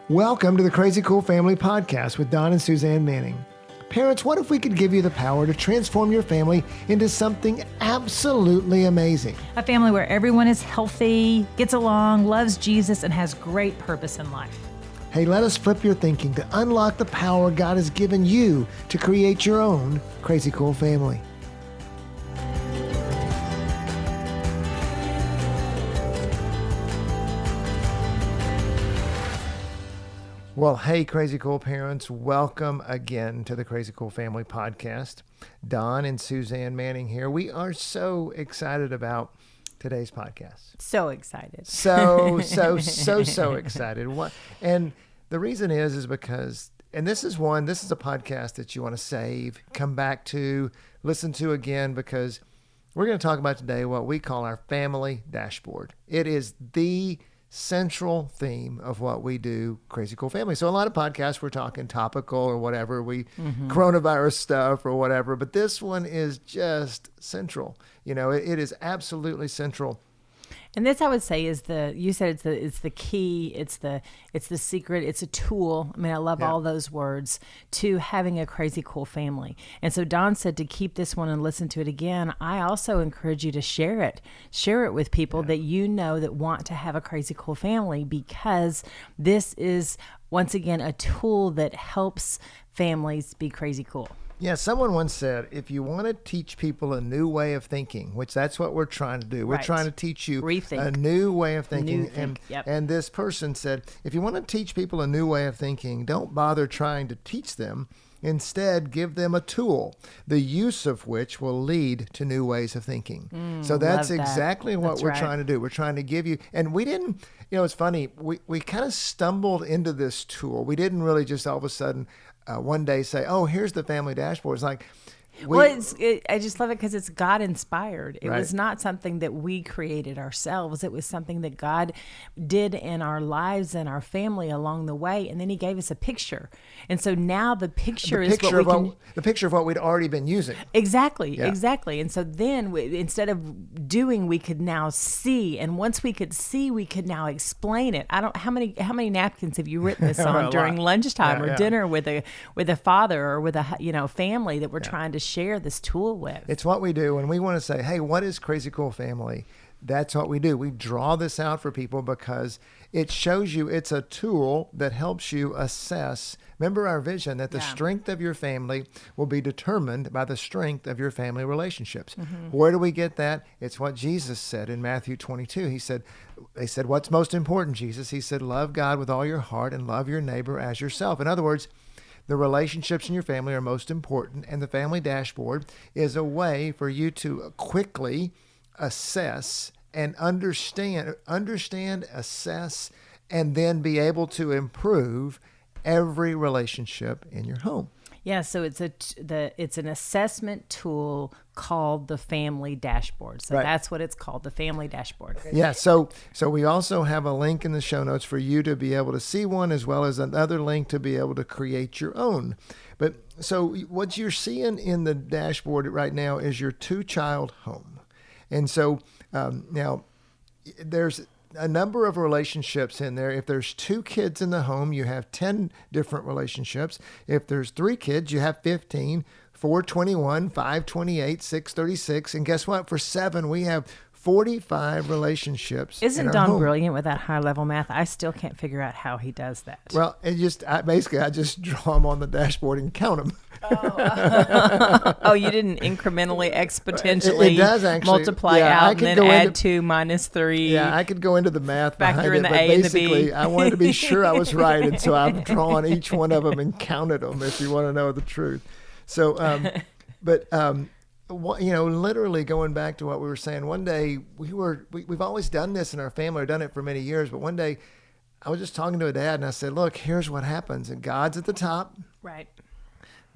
Welcome to the Crazy Cool Family Podcast with Don and Suzanne Manning. Parents, what if we could give you the power to transform your family into something absolutely amazing? A family where everyone is healthy, gets along, loves Jesus, and has great purpose in life. Hey, let us flip your thinking to unlock the power God has given you to create your own Crazy Cool family. Well, hey, Crazy Cool parents, welcome again to the Crazy Cool Family Podcast. Don and Suzanne Manning here. We are so excited about today's podcast. So excited. So excited. And the reason is because, and this is a podcast that you want to save, come back to, listen to again, because we're going to talk about today what we call our family dashboard. It is the central theme of what we do, Crazy Cool Family. So a lot of podcasts, we're talking topical or whatever, coronavirus stuff or whatever, but this one is just central. You know, it is absolutely central. And this, I would say, is you said it's the key, it's the secret, it's a tool. I mean, I love all those words to having a crazy cool family. And so Don said to keep this one and listen to it again. I also encourage you to share it with people that you know that want to have a crazy cool family, because this is, once again, a tool that helps families be crazy cool. Yeah, someone once said, if you want to teach people a new way of thinking, which that's what we're trying to do. We're trying to teach you a new way of thinking. And this person said, if you want to teach people a new way of thinking, don't bother trying to teach them. Instead, give them a tool, the use of which will lead to new ways of thinking. So that's exactly what we're trying to do. We're trying to give you, and we didn't, it's funny, we kind of stumbled into this tool. We didn't really just all of a sudden one day say, oh, here's the family dashboard. It's like, I just love it because it's God inspired. It was not something that we created ourselves. It was something that God did in our lives and our family along the way. And then he gave us a picture. And so now the picture is the picture of what we'd already been using. Exactly. And so then instead of doing, we could now see. And once we could see, we could now explain it. How many napkins have you written this on during lunchtime or dinner with a father or with a family that we're trying to share this tool with? It's what we do. And we want to say, hey, what is Crazy Cool Family? That's what we do. We draw this out for people because it shows you it's a tool that helps you assess. Remember our vision that the strength of your family will be determined by the strength of your family relationships. Mm-hmm. Where do we get that? It's what Jesus said in Matthew 22. They said, what's most important, Jesus? He said, love God with all your heart and love your neighbor as yourself. In other words, the relationships in your family are most important, and the family dashboard is a way for you to quickly assess and understand, assess, and then be able to improve every relationship in your home. Yeah, so it's an assessment tool called the Family Dashboard. So that's what it's called, the Family Dashboard. Yeah, so we also have a link in the show notes for you to be able to see one, as well as another link to be able to create your own. But so what you're seeing in the dashboard right now is your 2-child home. And so now there's a number of relationships in there. If there's 2 kids in the home, you have 10 different relationships. If there's 3 kids, you have 15, 4, 21, 5, 28, 6, 36. And guess what? For 7, we have 45 relationships. Isn't Don brilliant with that high level math? I still can't figure out how he does that. Well, I just draw them on the dashboard and count them. Oh, you didn't incrementally, exponentially it does actually multiply out and then add 2 minus 3. Yeah, I could go into the math factor in behind the it, A but and the B. basically I wanted to be sure I was right, and so I've drawn each one of them and counted them if you want to know the truth. So, literally going back to what we were saying, one day we've always done this in our family, we've done it for many years, but one day I was just talking to a dad and I said, look, here's what happens. And God's at the top. Right.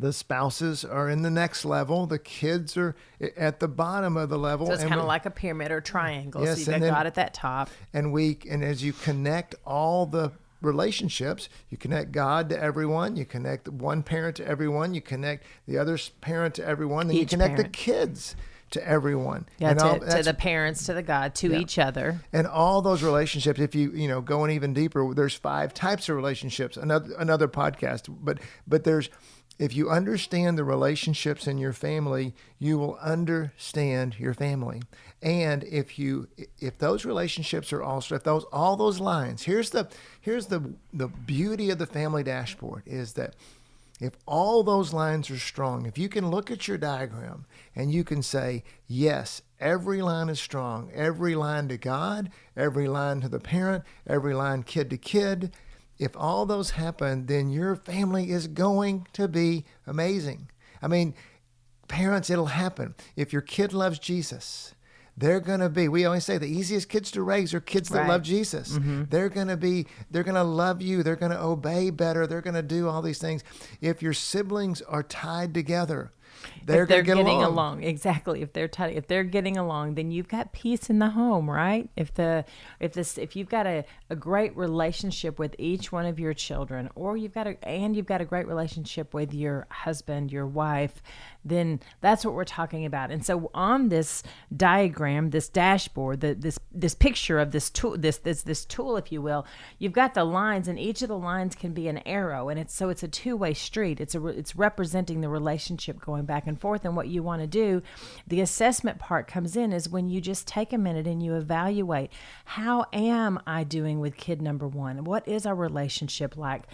The spouses are in the next level. The kids are at the bottom of the level. So it's kind of like a pyramid or triangle. Yes, so you've got God at that top. And as you connect all the relationships, you connect God to everyone, you connect one parent to everyone, you connect the other parent to everyone, and you connect the kids to everyone. Yeah, And to the parents, to the God, to each other. And all those relationships, if you going even deeper, there's 5 types of relationships, another podcast, but there's, if you understand the relationships in your family, you will understand your family. And if those relationships are also, all those lines, here's the beauty of the family dashboard is that if all those lines are strong, if you can look at your diagram and you can say, yes, every line is strong, every line to God, every line to the parent, every line kid to kid, if all those happen, then your family is going to be amazing. I mean, parents, it'll happen. If your kid loves Jesus, they're going to be, we always say the easiest kids to raise are kids that love Jesus. Mm-hmm. They're going to love you. They're going to obey better. They're going to do all these things. If your siblings are tied together, they're getting along. Exactly. If they're getting along, then you've got peace in the home, right? If you've got a great relationship with each one of your children, or you've got a great relationship with your husband, your wife, then that's what we're talking about. And so on this diagram, this dashboard, this picture of this tool, this tool, if you will, you've got the lines, and each of the lines can be an arrow, and it's a two-way street. It's representing the relationship going back and forth. And what you want to do, the assessment part comes in, is when you just take a minute and you evaluate, how am I doing with kid number 1? What is our relationship like?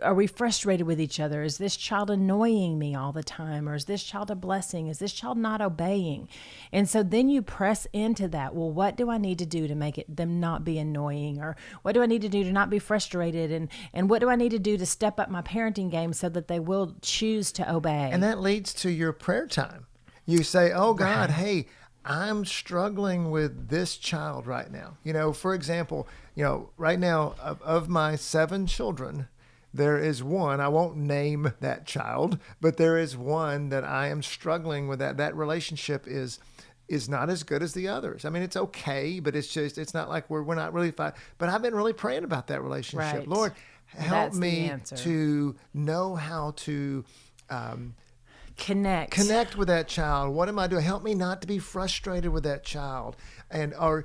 Are we frustrated with each other? Is this child annoying me all the time? Or is this child a blessing? Is this child not obeying? And so then you press into that. Well, what do I need to do to make them not be annoying? Or what do I need to do to not be frustrated? And what do I need to do to step up my parenting game so that they will choose to obey? And that leads to your prayer time. You say, oh God, hey, I'm struggling with this child right now. For example, right now of my 7 children, there is one, I won't name that child, but there is one that I am struggling with. That relationship is not as good as the others. I mean, it's okay, but it's not like we're not really fighting. But I've been really praying about that relationship. Right. Lord, help me to know how to connect with that child. What am I doing? Help me not to be frustrated with that child. Help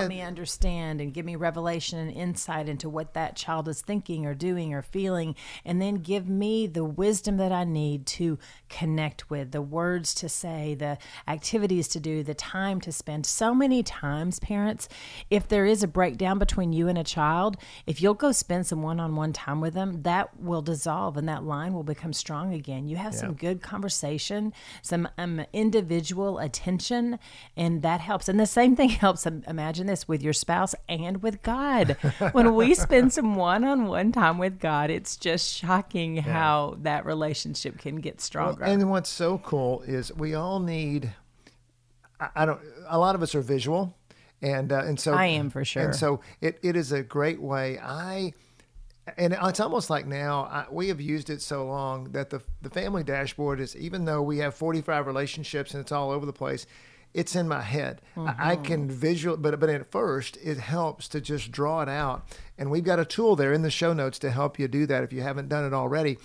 me understand and give me revelation and insight into what that child is thinking or doing or feeling, and then give me the wisdom that I need to connect with, the words to say, the activities to do, the time to spend. So many times, parents, if there is a breakdown between you and a child, if you'll go spend some one-on-one time with them, that will dissolve and that line will become strong again. You have some good conversation, some individual attention, and that helps. And the same thing helps, imagine this, with your spouse and with God. When we spend some one-on-one time with God, it's just shocking how that relationship can get stronger. Well, and what's so cool is we all need, a lot of us are visual, and so I am, for sure. And so it is a great way. And it's almost like now we have used it so long that the family dashboard is, even though we have 45 relationships and it's all over the place, it's in my head. Mm-hmm. I can visual, but at first it helps to just draw it out. And we've got a tool there in the show notes to help you do that if you haven't done it already,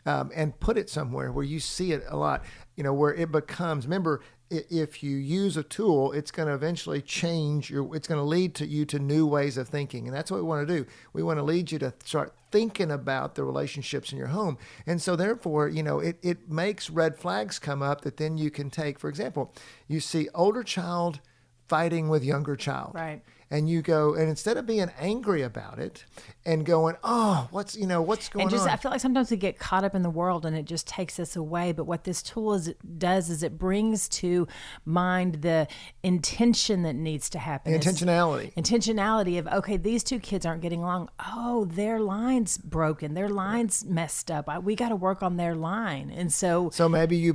and put it somewhere where you see it a lot, where it becomes, remember, if you use a tool, it's going to eventually change it's going to lead you to new ways of thinking. And that's what we want to do. We want to lead you to start thinking about the relationships in your home. And so therefore, it makes red flags come up that then you can take. For example, you see older child fighting with younger child. Right. And you go, and instead of being angry about it and going, oh, what's going on? I feel like sometimes we get caught up in the world and it just takes us away. But what this tool does is it brings to mind the intention that needs to happen. Intentionality of, okay, these 2 kids aren't getting along. Oh, their line's broken. Their line's messed up. We got to work on their line. And so maybe you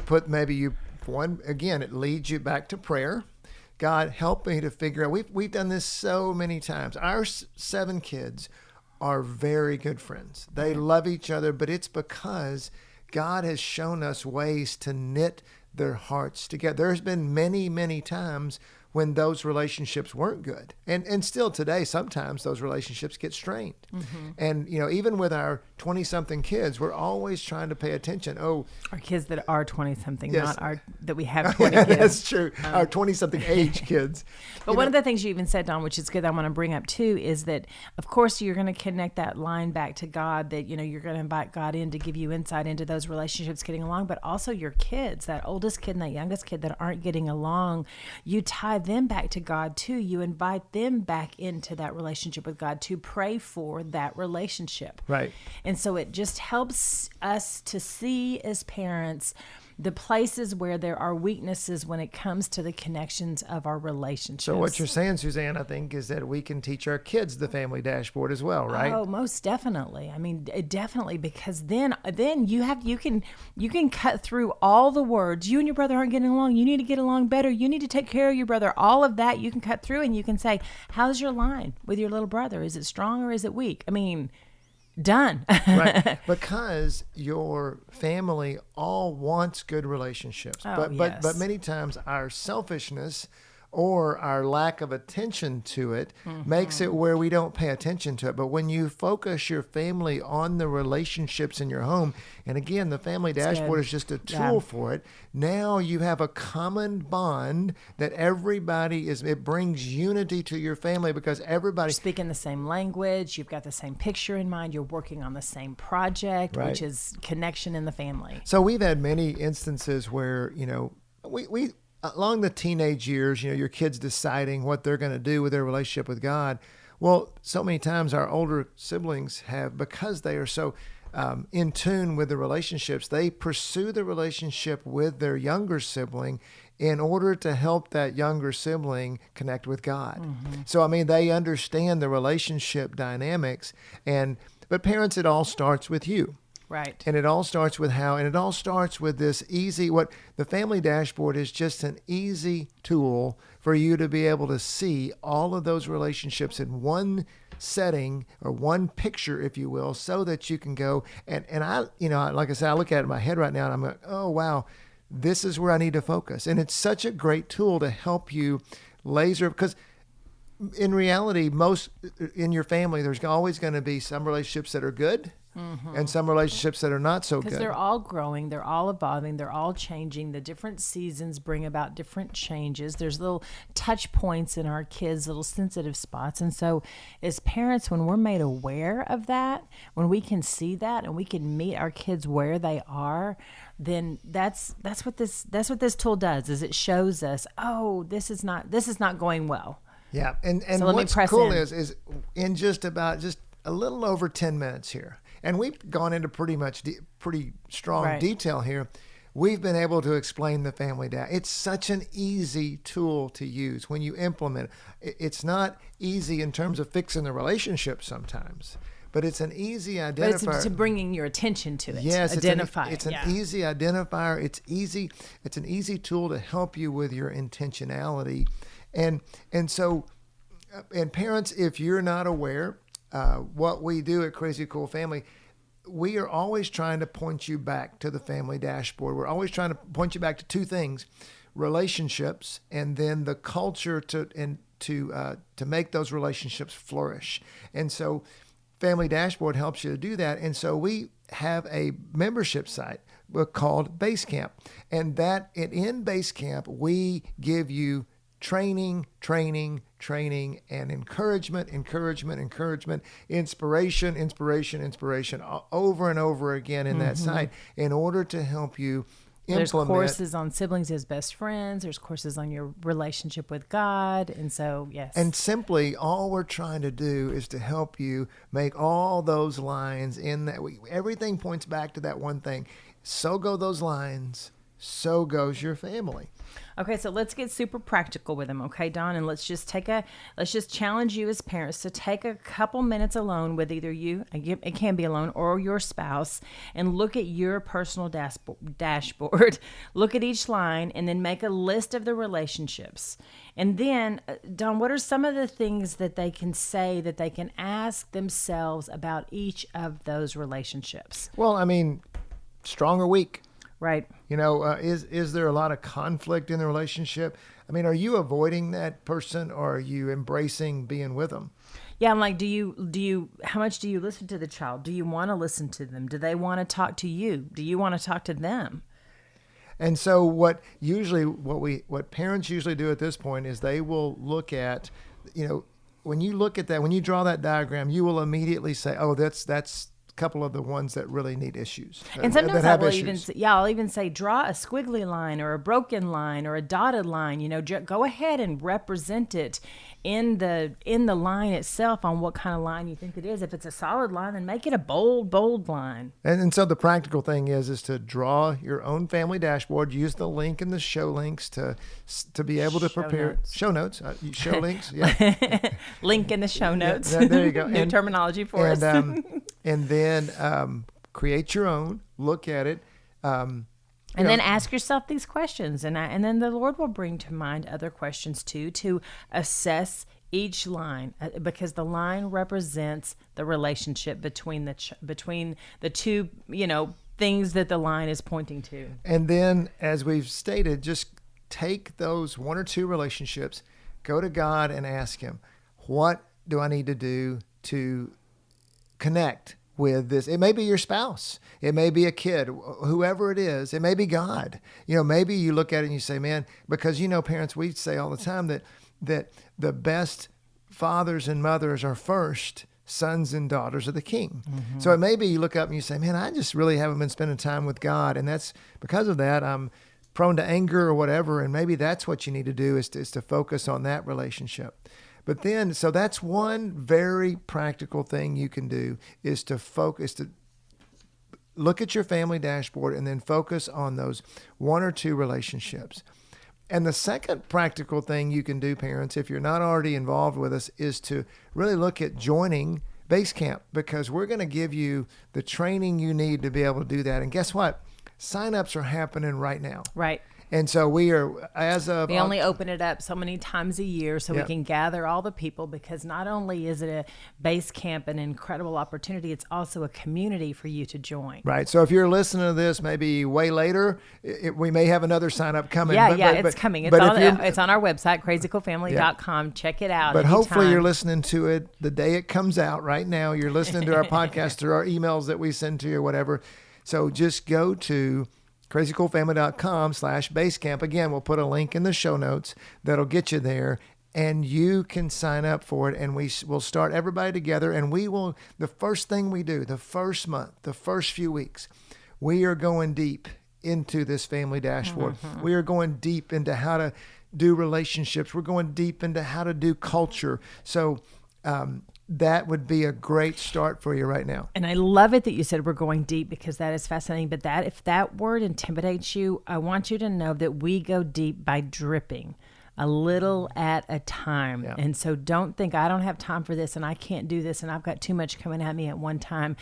one, again, it leads you back to prayer. God, help me to figure out. We've done this so many times. Our 7 kids are very good friends. They love each other, but it's because God has shown us ways to knit their hearts together. There's been many, many times when those relationships weren't good. And still today, sometimes those relationships get strained. And, even with our 20-something kids, we're always trying to pay attention. Oh, Our kids that are 20-something, Yes. not our that we have 20 kids. that's true. Our 20-something age kids. But one of the things you even said, Don, which is good, I want to bring up too, is that, of course, you're going to connect that line back to God, that, you're going to invite God in to give you insight into those relationships getting along, but also your kids, that oldest kid and that youngest kid that aren't getting along, you tie them back to God too. You invite them back into that relationship with God to pray for that relationship. Right. And so it just helps us to see as parents the places where there are weaknesses when it comes to the connections of our relationships. So what you're saying, Suzanne, I think, is that we can teach our kids the family dashboard as well, right? Oh, most definitely. I mean, definitely, because then you can cut through all the words. You and your brother aren't getting along. You need to get along better. You need to take care of your brother. All of that you can cut through, and you can say, "How's your line with your little brother? Is it strong or is it weak?" I mean, done. Right. Because your family all wants good relationships. Oh, but yes. many times our selfishness or our lack of attention to it makes it where we don't pay attention to it. But when you focus your family on the relationships in your home, and again, the family dashboard is just a tool for it. Now you have a common bond that it brings unity to your family because everybody. You're speaking the same language. You've got the same picture in mind. You're working on the same project, Right. which is connection in the family. So we've had many instances where, we along the teenage years, your kids deciding what they're going to do with their relationship with God. Well, so many times our older siblings have, because they are so in tune with the relationships, they pursue the relationship with their younger sibling in order to help that younger sibling connect with God. So, they understand the relationship dynamics. But parents, it all starts with you. Right. And it all starts with it all starts with this what the family dashboard is, just an easy tool for you to be able to see all of those relationships in one setting or one picture, if you will, so that you can go and I, like I said, I look at it in my head right now and I'm like, oh, wow, this is where I need to focus. And it's such a great tool to help you because in reality, in your family, there's always going to be some relationships that are good and some relationships that are not so good. Because they're all growing, they're all evolving, they're all changing. The different seasons bring about different changes. There's little touch points in our kids, little sensitive spots. And so as parents, when we're made aware of that, when we can see that and we can meet our kids where they are, then that's what this tool does, is it shows us, oh, this is not going well. Yeah, and So what's cool is in just a little over 10 minutes here, and we've gone into pretty strong detail here. We've been able to explain the family dash. It's such an easy tool to use when you implement it. It's not easy in terms of fixing the relationship sometimes, but it's an easy identifier. But it's to bringing your attention to it. Yes, identify. It's an easy identifier. It's an easy tool to help you with your intentionality. And so, parents, if you're not aware, what we do at Crazy Cool Family, we are always trying to point you back to the family dashboard. We're always trying to point you back to two things: relationships, and then the culture to make those relationships flourish. And so, Family Dashboard helps you to do that. And so we have a membership site called Basecamp, and in Basecamp we give you training, and encouragement, inspiration over and over again in that site in order to help you implement. There's courses on siblings as best friends. There's courses on your relationship with God. And so, yes. And simply all we're trying to do is to help you make all those lines in that. Everything points back to that one thing. So go those lines, so goes your family. Okay, so let's get super practical with them, okay, Don? And let's just challenge you as parents to take a couple minutes alone with either you, it can be alone, or your spouse, and look at your personal dashboard. Look at each line, and then make a list of the relationships. And then, Don, what are some of the things that they can say, that they can ask themselves about each of those relationships? Well, strong or weak. Right. Is there a lot of conflict in the relationship? I mean, are you avoiding that person or are you embracing being with them? Yeah, I'm like, how much do you listen to the child? Do you want to listen to them? Do they want to talk to you? Do you want to talk to them? And so what parents usually do at this point is they will look at, when you look at that, when you draw that diagram, you will immediately say, oh, that's a couple of the ones that really need issues. And sometimes I'll even say, draw a squiggly line or a broken line or a dotted line. Go ahead and represent it in the line itself on what kind of line you think it is. If it's a solid line, then make it a bold line. And so the practical thing is to draw your own family dashboard. Use the link in the show links to be able to prepare show notes. Show links, yeah. Link in the show notes. Yeah, there you go. New terminology for us. And then create your own. Look at it. And then ask yourself these questions, and then the Lord will bring to mind other questions too, to assess each line, because the line represents the relationship between the two, things that the line is pointing to. And then, as we've stated, just take those one or two relationships, go to God and ask Him, what do I need to do to connect with this? It may be your spouse, it may be a kid, whoever it is, it may be God. Maybe you look at it and you say, man, because parents, we say all the time that the best fathers and mothers are first sons and daughters of the King. Mm-hmm. So it may be you look up and you say, man, I just really haven't been spending time with God, and that's because of that I'm prone to anger or whatever, and maybe that's what you need to do is to focus on that relationship. But then, so that's one very practical thing you can do, is to look at your family dashboard and then focus on those one or two relationships. And the second practical thing you can do, parents, if you're not already involved with us, is to really look at joining Base Camp, because we're going to give you the training you need to be able to do that. And guess what? Sign-ups are happening right now. Right. And so we are, we only open it up so many times a year so we can gather all the people, because not only is it a Base Camp, an incredible opportunity, it's also a community for you to join. Right. So if you're listening to this maybe way later, we may have another sign up coming. It's coming. It's on our website, crazycoolfamily.com. Check it out. But hopefully you're listening to it the day it comes out. Right now, you're listening to our podcast through our emails that we send to you or whatever. So just go to crazycoolfamily.com/basecamp. Again, we'll put a link in the show notes that'll get you there, and you can sign up for it, and we'll start everybody together, and the first thing we do, the first month, the first few weeks, we are going deep into this family dashboard. Mm-hmm. We are going deep into how to do relationships. We're going deep into how to do culture. So, that would be a great start for you right now. And I love it that you said we're going deep, because that is fascinating. But if that word intimidates you, I want you to know that we go deep by dripping a little at a time. Yeah. And so don't think I don't have time for this and I can't do this and I've got too much coming at me at one time.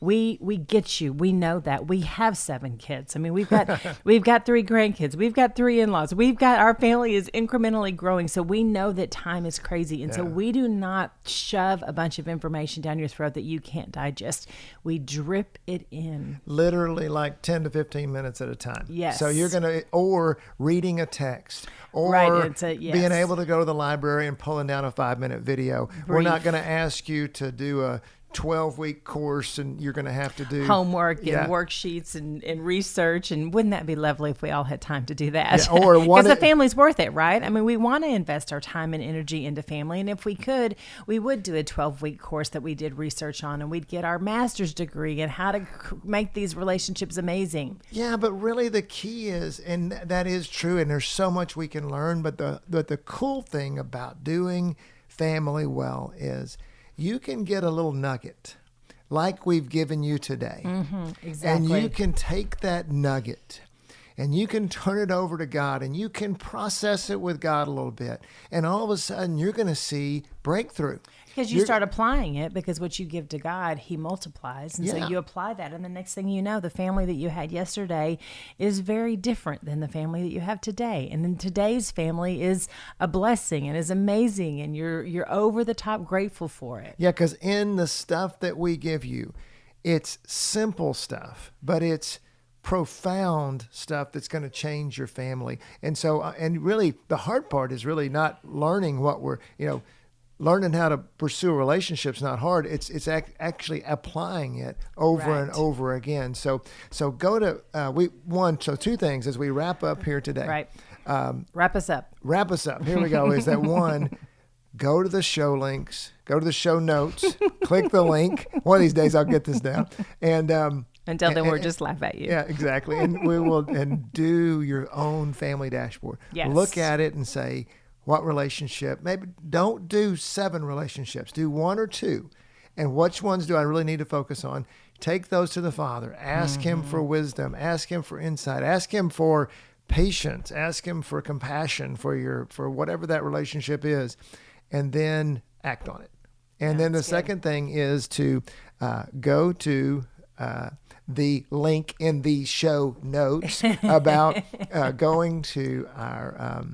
We get you. We know that. We have 7 kids. I mean, we've got 3 grandkids. We've got 3 in-laws. Our family is incrementally growing. So we know that time is crazy. And so we do not shove a bunch of information down your throat that you can't digest. We drip it in. Literally like 10 to 15 minutes at a time. Yes. So you're or reading a text, or being able to go to the library and pulling down a 5-minute video. Brief. We're not going to ask you to do a 12-week course and you're going to have to do homework and worksheets and research. And wouldn't that be lovely if we all had time to do that? Yeah, or because the family's worth it, right? I mean, we want to invest our time and energy into family. And if we could, we would do a 12-week course that we did research on, and we'd get our master's degree in how to make these relationships amazing. Yeah, but really the key is, and that is true, and there's so much we can learn, but the cool thing about doing family well is you can get a little nugget like we've given you today. Mm-hmm, exactly. And you can take that nugget and you can turn it over to God and you can process it with God a little bit. And all of a sudden you're going to see breakthrough. Because you start applying it, because what you give to God, He multiplies. And so you apply that. And the next thing you know, the family that you had yesterday is very different than the family that you have today. And then today's family is a blessing and is amazing. And you're over the top grateful for it. Yeah, because in the stuff that we give you, it's simple stuff, but it's profound stuff that's going to change your family. And so, and really the hard part is really not learning what we're, learning how to pursue a relationship's not hard. It's actually applying it over and over again. So go to, so two things as we wrap up here today. Right. Wrap us up. Here we go. Is that one, go to the show links, go to the show notes, click the link. One of these days I'll get this down. And, until then, we'll just laugh at you. Yeah, exactly. And we will, and do your own family dashboard. Yes. Look at it and say, what relationship? Maybe don't do 7 relationships. Do 1 or 2. And which ones do I really need to focus on? Take those to the Father. Ask Him for wisdom. Ask Him for insight. Ask Him for patience. Ask Him for compassion for whatever that relationship is. And then act on it. And then the second thing is to go to the link in the show notes about going to our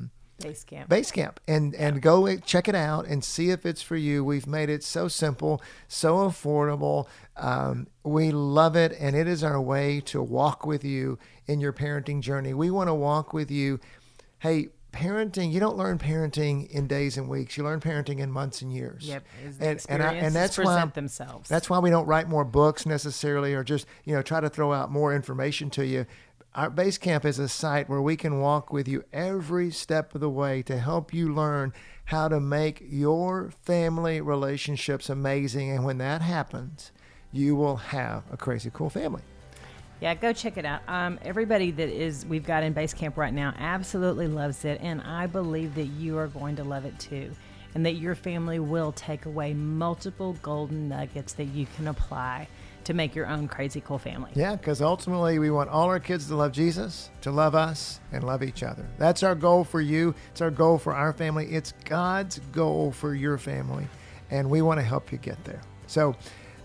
Base Camp and go check it out and see if it's for you. We've made it so simple, so affordable. We love it, and it is our way to walk with you in your parenting journey. We want to walk with you. Hey, parenting, you don't learn parenting in days and weeks. You learn parenting in months and years. Yep. And that's present themselves. That's why we don't write more books necessarily, or just, try to throw out more information to you. Our Base Camp is a site where we can walk with you every step of the way to help you learn how to make your family relationships amazing. And when that happens, you will have a crazy cool family. Yeah, go check it out. Everybody we've got in Base Camp right now absolutely loves it, and I believe that you are going to love it too, and that your family will take away multiple golden nuggets that you can apply to make your own crazy cool family. Yeah, because ultimately we want all our kids to love Jesus, to love us, and love each other. That's our goal for you. It's our goal for our family. It's God's goal for your family, and we want to help you get there. So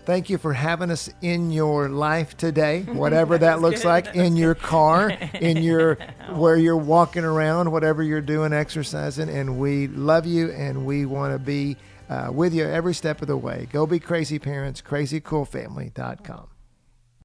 thank you for having us in your life today, whatever that looks like, in your car, where you're walking around, whatever you're doing, exercising. And we love you, and we want to be with you every step of the way. Go be crazy parents, crazycoolfamily.com.